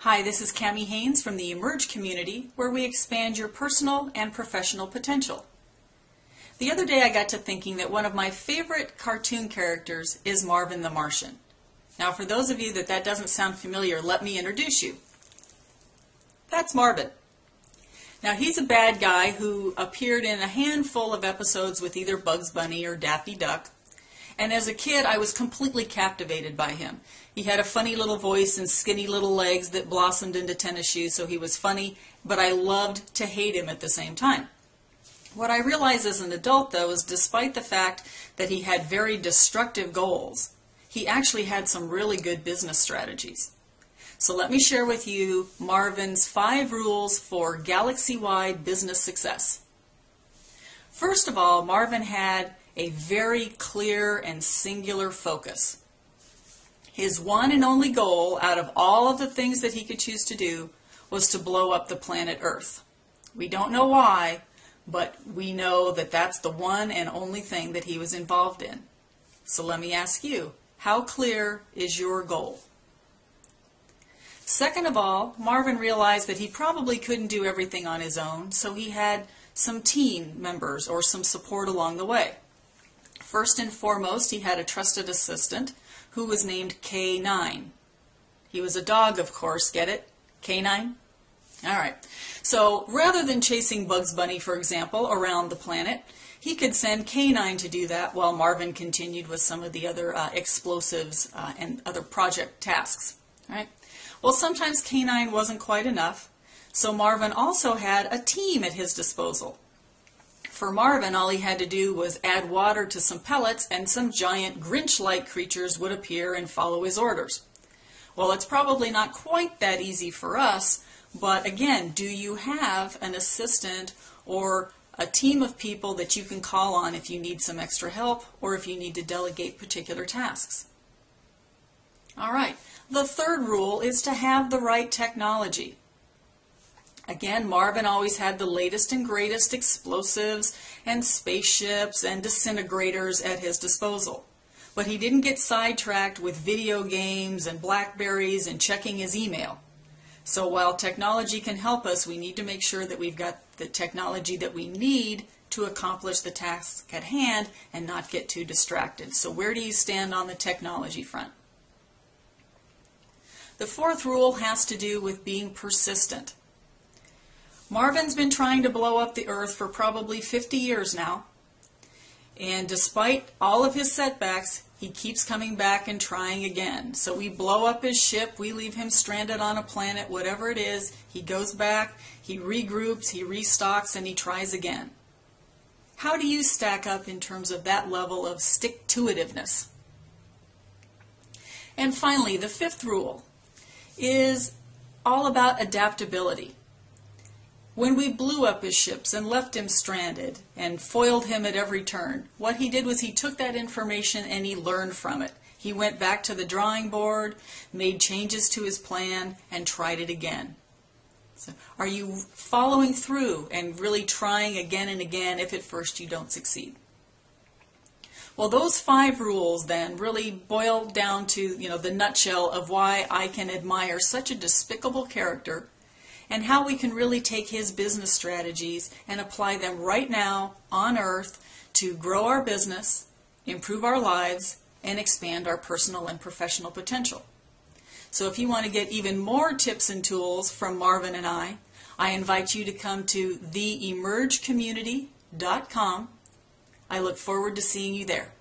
Hi, this is Cami Haynes from the Emerge community, where we expand your personal and professional potential. The other day I got to thinking that one of my favorite cartoon characters is Marvin the Martian. Now for those of you that doesn't sound familiar, let me introduce you. That's Marvin. Now he's a bad guy who appeared in a handful of episodes with either Bugs Bunny or Daffy Duck. And as a kid, I was completely captivated by him. He had a funny little voice and skinny little legs that blossomed into tennis shoes, so he was funny, but I loved to hate him at the same time. What I realized as an adult, though, is despite the fact that he had very destructive goals, he actually had some really good business strategies. So let me share with you Marvin's 5 rules for galaxy-wide business success. First of all, Marvin had a very clear and singular focus. His one and only goal out of all of the things that he could choose to do was to blow up the planet Earth. We don't know why, but we know that that's the one and only thing that he was involved in. So let me ask you, how clear is your goal? Second of all, Marvin realized that he probably couldn't do everything on his own, so he had some team members or some support along the way. First and foremost, he had a trusted assistant who was named K9. He was a dog, of course, get it? K9? All right. So rather than chasing Bugs Bunny, for example, around the planet, he could send K9 to do that while Marvin continued with some of the other explosives and other project tasks. All right. Well, sometimes K9 wasn't quite enough, so Marvin also had a team at his disposal. For Marvin, all he had to do was add water to some pellets and some giant Grinch-like creatures would appear and follow his orders. Well, it's probably not quite that easy for us, but again, do you have an assistant or a team of people that you can call on if you need some extra help or if you need to delegate particular tasks? All right, the third rule is to have the right technology. Again, Marvin always had the latest and greatest explosives and spaceships and disintegrators at his disposal. But he didn't get sidetracked with video games and Blackberries and checking his email. So while technology can help us, we need to make sure that we've got the technology that we need to accomplish the task at hand and not get too distracted. So where do you stand on the technology front? The fourth rule has to do with being persistent. Marvin's been trying to blow up the Earth for probably 50 years now, and despite all of his setbacks, he keeps coming back and trying again. So we blow up his ship, we leave him stranded on a planet, whatever it is, he goes back, he regroups, he restocks, and he tries again. How do you stack up in terms of that level of stick-to-itiveness? And finally, the fifth rule is all about adaptability. When we blew up his ships and left him stranded and foiled him at every turn, what he did was he took that information and he learned from it. He went back to the drawing board, made changes to his plan, and tried it again. So are you following through and really trying again and again if at first you don't succeed? Well, those 5 rules then really boil down to, the nutshell of why I can admire such a despicable character and how we can really take his business strategies and apply them right now on Earth to grow our business, improve our lives, and expand our personal and professional potential. So if you want to get even more tips and tools from Marvin and I invite you to come to theemergecommunity.com. I look forward to seeing you there.